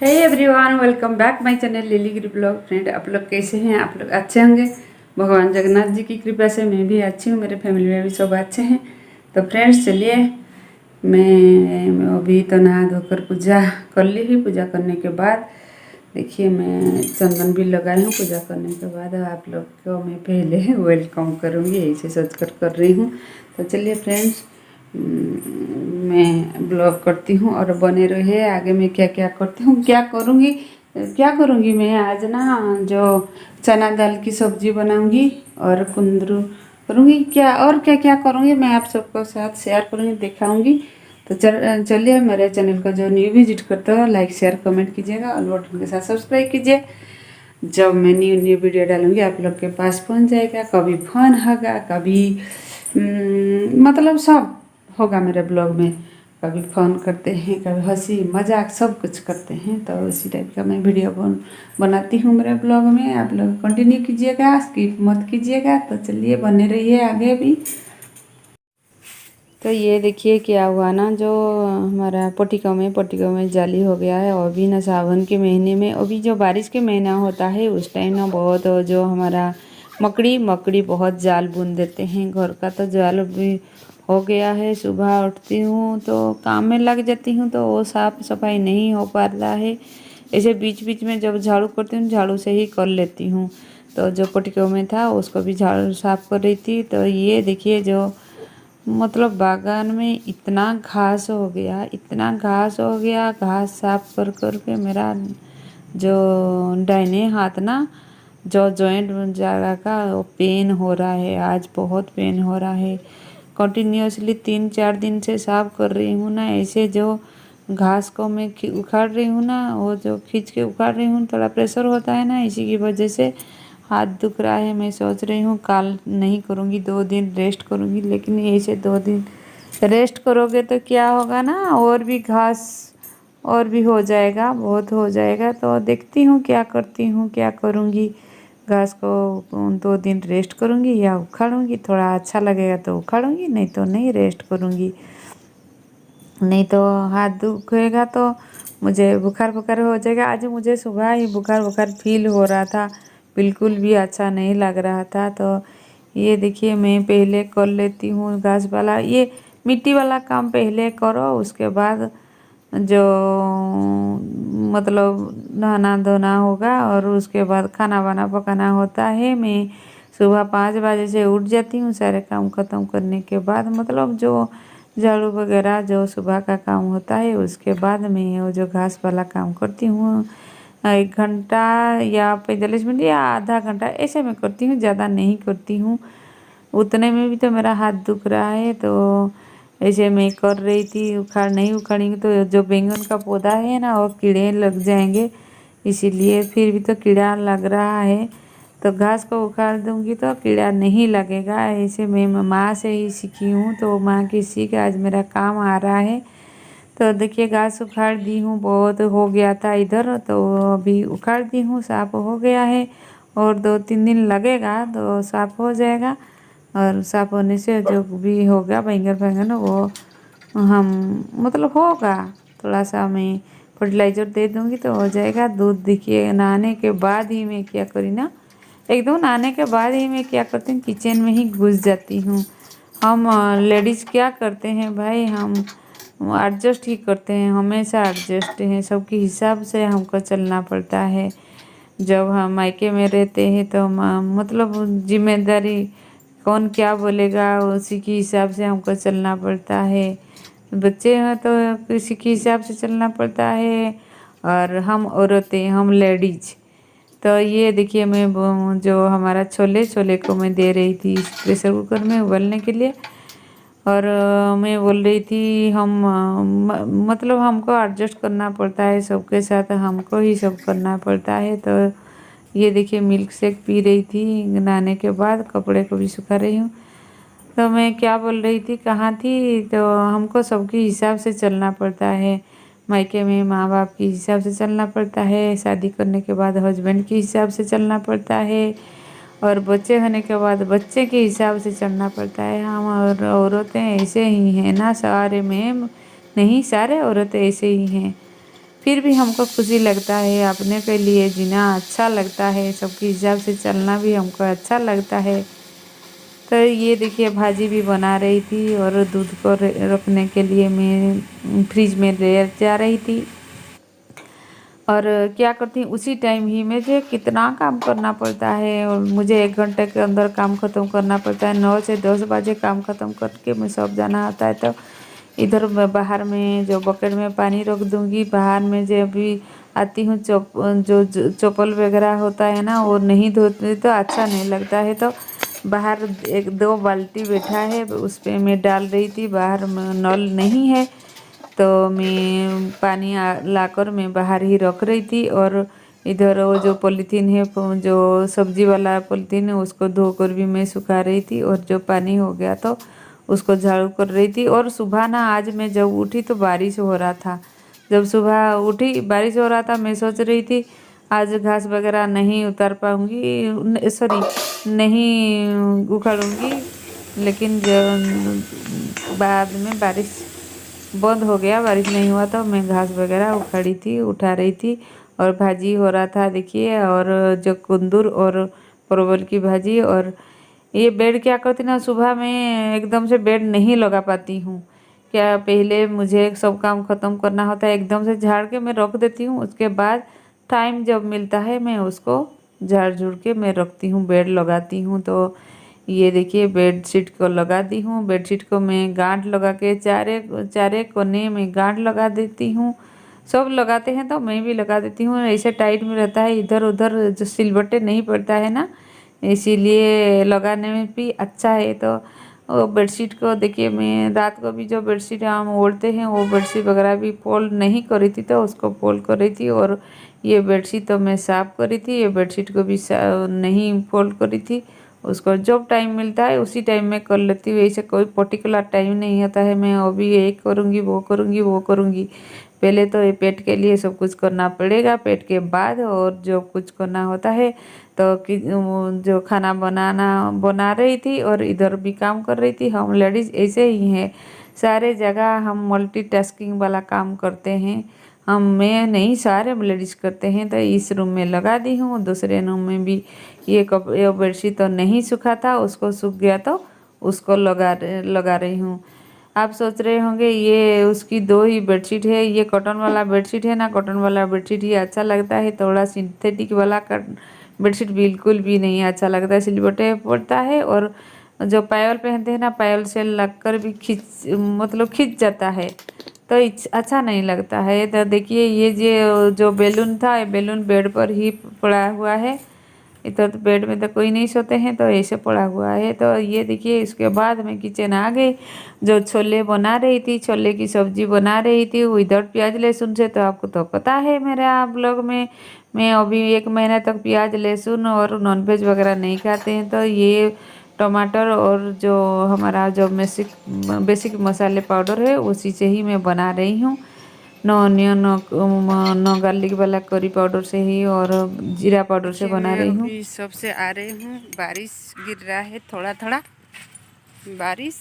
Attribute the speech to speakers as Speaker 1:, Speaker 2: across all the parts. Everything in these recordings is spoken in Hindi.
Speaker 1: Hey everyone, welcome back my channel Lily Giri blog. Friend, आप लोग कैसे हैं? आप लोग अच्छे होंगे। भगवान जगन्नाथ जी की कृपा से मैं भी अच्छी हूँ, मेरे फैमिली में भी सब अच्छे हैं। तो फ्रेंड्स, चलिए मैं अभी तो नहा धोकर पूजा कर ली हुई। पूजा करने के बाद देखिए मैं चंदन भी लगाई हूँ। पूजा करने के बाद आप लोग को मैं पहले वेलकम करूँगी, ऐसे सोच कर रही हूँ। तो चलिए फ्रेंड्स, मैं ब्लॉग करती हूँ और बने रहे आगे मैं क्या क्या करती हूँ, क्या करूँगी मैं आज ना, जो चना दाल की सब्जी बनाऊँगी और कुंदरू करूँगी। क्या क्या करूँगी मैं आप सबको साथ शेयर करूँगी, दिखाऊँगी। तो चलिए मेरे चैनल को जो न्यू विजिट करते हो लाइक शेयर कमेंट कीजिएगा और बटन के साथ सब्सक्राइब कीजिए। जब मैं न्यू वीडियो डालूँगी आप लोग के पास पहुँच जाएगा। कभी फन होगा, कभी मतलब सब होगा मेरे ब्लॉग में। कभी फ़ोन करते हैं, कभी हंसी मजाक सब कुछ करते हैं। तो इसी टाइप का मैं वीडियो बनाती हूँ मेरे ब्लॉग में। आप लोग कंटिन्यू कीजिएगा, स्किप मत कीजिएगा। तो चलिए बने रहिए आगे भी। तो ये देखिए क्या हुआ ना, जो हमारा पटिकों में जाली हो गया है। और भी ना सावन के महीने में, अभी जो बारिश के महीना होता है उस टाइम ना बहुत जो हमारा मकड़ी बहुत जाल बुन देते हैं। घर का तो जाल भी हो गया है। सुबह उठती हूँ तो काम में लग जाती हूँ तो वो साफ़ सफाई नहीं हो पाता है। ऐसे बीच बीच में जब झाड़ू करती हूँ झाड़ू से ही कर लेती हूँ। तो जो पटिकों में था उसको भी झाड़ू साफ कर रही थी। तो ये देखिए जो मतलब बागान में इतना घास हो गया, इतना घास हो गया। घास साफ कर कर के मेरा जो दाहिने हाथ ना, जो जॉइंट जगह का वो पेन हो रहा है। आज बहुत पेन हो रहा है। कंटिन्यूसली 3-4 दिन से साफ कर रही हूँ ना, ऐसे जो घास को मैं उखाड़ रही हूँ ना, वो जो खींच के उखाड़ रही हूँ, थोड़ा प्रेशर होता है ना, इसी की वजह से हाथ दुख रहा है। मैं सोच रही हूँ कल नहीं करूँगी, 2 दिन रेस्ट करूँगी। लेकिन ऐसे 2 दिन रेस्ट करोगे तो क्या होगा ना, और भी घास और भी हो जाएगा, बहुत हो जाएगा। तो देखती हूँ क्या करती हूँ, क्या करूँगी। घास को 2 दिन रेस्ट करूँगी या उखाड़ूँगी। थोड़ा अच्छा लगेगा तो उखाड़ूँगी, नहीं तो नहीं रेस्ट करूँगी। नहीं तो हाथ दुखेगा तो मुझे बुखार हो जाएगा। आज मुझे सुबह ही बुखार फील हो रहा था, बिल्कुल भी अच्छा नहीं लग रहा था। तो ये देखिए मैं पहले कर लेती हूँ घास वाला, ये मिट्टी वाला काम पहले करो, उसके बाद जो मतलब नहाना धोना होगा और उसके बाद खाना वाना पकाना होता है। मैं सुबह 5 बजे से उठ जाती हूँ सारे काम ख़त्म करने के बाद, मतलब जो झाड़ू वगैरह जो सुबह का काम होता है उसके बाद मैं वो जो घास वाला काम करती हूँ। 1 घंटा या 45 मिनट या आधा घंटा ऐसे मैं करती हूँ, ज़्यादा नहीं करती हूँ। उतने में भी तो मेरा हाथ दुख रहा है। तो ऐसे मैं कर रही थी। नहीं उखाड़ेंगे तो जो बैंगन का पौधा है ना, वो कीड़े लग जाएंगे, इसीलिए फिर भी तो कीड़ा लग रहा है। तो घास को उखाड़ दूंगी तो कीड़ा नहीं लगेगा। ऐसे मैं माँ से ही सीखी हूँ, तो माँ की सीख आज मेरा काम आ रहा है। तो देखिए घास उखाड़ दी हूँ, बहुत हो गया था इधर, तो अभी उखाड़ दी हूँ, साफ हो गया है। और 2-3 दिन लगेगा तो साफ हो जाएगा। और साफ होने से जो भी होगा बैंगन वो हम मतलब होगा। थोड़ा सा मैं फर्टिलाइज़र दे दूँगी तो हो जाएगा। दूध देखिए नहाने के बाद ही मैं क्या करी ना, एकदम नहाने के बाद ही मैं क्या करती हूँ, किचन में ही घुस जाती हूँ। हम लेडीज़ क्या करते हैं भाई, हम एडजस्ट ही करते हैं, हमेशा एडजस्ट हैं। सबके हिसाब से हमको चलना पड़ता है। जब हम मायके में रहते हैं तो मतलब जिम्मेदारी कौन क्या बोलेगा उसी के हिसाब से हमको चलना पड़ता है। बच्चे हैं तो किसी के हिसाब से चलना पड़ता है। और हम औरतें, हम लेडीज, तो ये देखिए मैं जो हमारा छोले को मैं दे रही थी प्रेशर कुकर में उबलने के लिए। और मैं बोल रही थी हम मतलब हमको एडजस्ट करना पड़ता है, सबके साथ हमको ही सब करना पड़ता है। तो ये देखिए मिल्क शेक पी रही थी, नहाने के बाद कपड़े को भी सुखा रही हूँ। तो मैं क्या बोल रही थी, कहाँ थी, तो हमको सबके हिसाब से चलना पड़ता है। मायके में माँ बाप के हिसाब से चलना पड़ता है, शादी करने के बाद हस्बैंड के हिसाब से चलना पड़ता है, और बच्चे होने के बाद बच्चे के हिसाब से चलना पड़ता है। हम और औरतें ऐसे ही हैं ना, सारे में नहीं, सारे औरतें ऐसे ही हैं। फिर भी हमको खुशी लगता है, अपने के लिए जीना अच्छा लगता है, सबके हिसाब से चलना भी हमको अच्छा लगता है। तो ये देखिए भाजी भी बना रही थी और दूध को रखने के लिए मैं फ्रिज में ले जा रही थी। और क्या करती हूँ उसी टाइम ही मुझे कितना काम करना पड़ता है, और मुझे 1 घंटे के अंदर काम ख़त्म करना पड़ता है। 9 से 10 बजे काम ख़त्म करके मैं सब जाना आता है। तो इधर मैं बाहर में जो बकेट में पानी रख दूँगी, बाहर में जो भी आती हूँ जो चप्पल वगैरह होता है ना वो नहीं धोती तो अच्छा नहीं लगता है। तो बाहर 1-2 बाल्टी बैठा है उस पर मैं डाल रही थी, बाहर में नल नहीं है तो मैं पानी लाकर मैं बाहर ही रख रही थी। और इधर वो जो पॉलीथीन है, जो सब्जी वाला पॉलीथीन है, उसको धोकर भी मैं सुखा रही थी। और जो पानी हो गया तो उसको झाड़ू कर रही थी। और सुबह ना आज मैं जब उठी तो बारिश हो रहा था। जब सुबह उठी बारिश हो रहा था, मैं सोच रही थी आज घास वगैरह नहीं उतार पाऊँगी, सॉरी नहीं उखाड़ूँगी। लेकिन जब बाद में बारिश बंद हो गया, बारिश नहीं हुआ तो मैं घास वगैरह उखाड़ी थी, उठा रही थी। और भाजी हो रहा था देखिए, और जो कुंदूर और परवल की भाजी। और ये बेड क्या करती ना, सुबह में एकदम से बेड नहीं लगा पाती हूँ। क्या पहले मुझे सब काम ख़त्म करना होता है, एकदम से झाड़ के मैं रख देती हूँ। उसके बाद टाइम जब मिलता है मैं उसको झाड़ झूड़ के मैं रखती हूँ, बेड लगाती हूँ। तो ये देखिए बेडशीट को लगा दी हूँ। बेडशीट को मैं गांठ लगा के चारे चारे कोने में गांठ लगा देती हूँ। सब लगाते हैं तो मैं भी लगा देती हूँ, ऐसे टाइट में रहता है, इधर उधर जो सिलबट्टे नहीं पड़ता है ना, इसीलिए लगाने में भी अच्छा है। तो वो बेडशीट को देखिए, मैं रात को भी जो बेडशीट हम ओढ़ते हैं वो बेडशीट वगैरह भी फोल्ड नहीं करी थी, तो उसको फोल्ड कर रही थी। और ये बेडशीट तो मैं साफ़ करी थी, ये बेडशीट को भी नहीं फोल्ड करी थी। उसको जब टाइम मिलता है उसी टाइम में कर लेती हूँ, ऐसे कोई पर्टिकुलर टाइम नहीं होता है मैं अभी ये करूँगी वो करूँगी वो करूँगी। पहले तो ये पेट के लिए सब कुछ करना पड़ेगा, पेट के बाद और जो कुछ करना होता है। तो जो खाना बना रही थी और इधर भी काम कर रही थी। हम लेडीज़ ऐसे ही हैं, सारे जगह हम मल्टीटास्किंग वाला काम करते हैं। मैं नहीं, सारे लेडीज़ करते हैं। तो इस रूम में लगा दी हूँ, दूसरे रूम में भी ये बेडशीट तो नहीं सूखा था, उसको सूख गया तो उसको लगा रही हूँ। आप सोच रहे होंगे ये उसकी 2 ही बेडशीट है, ये कॉटन वाला बेडशीट है ना, कॉटन वाला बेडशीट ही अच्छा लगता है, थोड़ा सिंथेटिक वाला बेडशीट बिल्कुल भी नहीं अच्छा लगता है, सिलबट्टे पड़ता है। और जो पायल पहनते हैं ना, पायल से लगकर भी मतलब खिंच जाता है, तो अच्छा नहीं लगता है। तो देखिए ये जो बैलून था, ये बैलून बेड पर ही पड़ा हुआ है। इधर तो बेड में तो कोई नहीं सोते हैं, तो ऐसे पड़ा हुआ है। तो ये देखिए इसके बाद मैं किचन आ गई, जो छोले बना रही थी, छोले की सब्जी बना रही थी इधर प्याज लहसुन से। तो आपको तो पता है मेरा ब्लॉग में मैं अभी 1 महीना तक प्याज लहसुन और नॉनवेज वगैरह नहीं खाते हैं। तो ये टमाटर और जो हमारा जो बेसिक मसाले पाउडर है उसी से ही मैं बना रही हूँ। नो ऑनियन नो गार्लिक वाला करी पाउडर से ही और जीरा पाउडर से बना रही हूँ। अभी सबसे आ रही हूँ, बारिश गिर रहा है थोड़ा थोड़ा। बारिश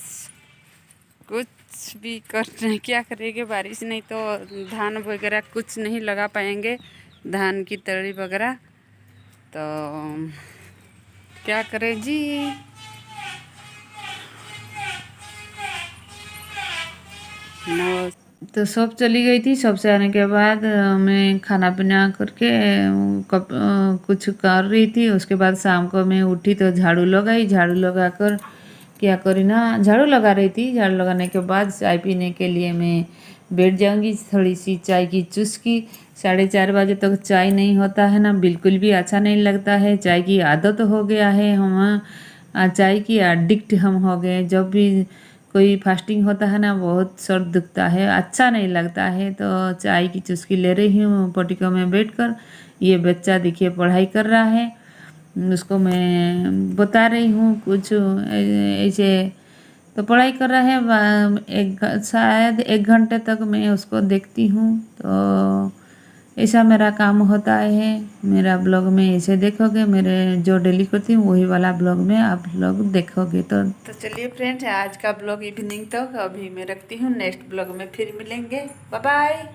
Speaker 1: कुछ भी करने क्या करेंगे, बारिश नहीं तो धान वगैरह कुछ नहीं लगा पाएंगे, धान की तड़ी वगैरह। तो क्या करें जी। तो सब चली गई थी, सबसे आने के बाद मैं खाना पीना करके कुछ कर रही थी। उसके बाद शाम को मैं उठी तो झाड़ू लगाई, झाड़ू लगाकर क्या करी ना, झाड़ू लगा रही थी। झाड़ू लगाने के बाद चाय पीने के लिए मैं बैठ जाऊंगी, थोड़ी सी चाय की चुस्की। 4:30 बजे तक चाय नहीं होता है ना, बिल्कुल भी अच्छा नहीं लगता है। चाय की आदत हो गया है, हम चाय की एडिक्ट हम हो गए। जब भी कोई फास्टिंग होता है ना, बहुत सर दुखता है, अच्छा नहीं लगता है। तो चाय की चुस्की ले रही हूँ पोटिको में बैठकर। ये बच्चा देखिए पढ़ाई कर रहा है, उसको मैं बता रही हूँ कुछ ऐसे। तो पढ़ाई कर रहा है, शायद 1 घंटे तक मैं उसको देखती हूँ। तो ऐसा मेरा काम होता है। मेरा ब्लॉग में ऐसे देखोगे, मेरे जो डेली करती हूँ वही वाला ब्लॉग में आप लोग देखोगे। तो चलिए फ्रेंड्स, आज का ब्लॉग इवनिंग तक अभी मैं रखती हूँ, नेक्स्ट ब्लॉग में फिर मिलेंगे। Bye bye.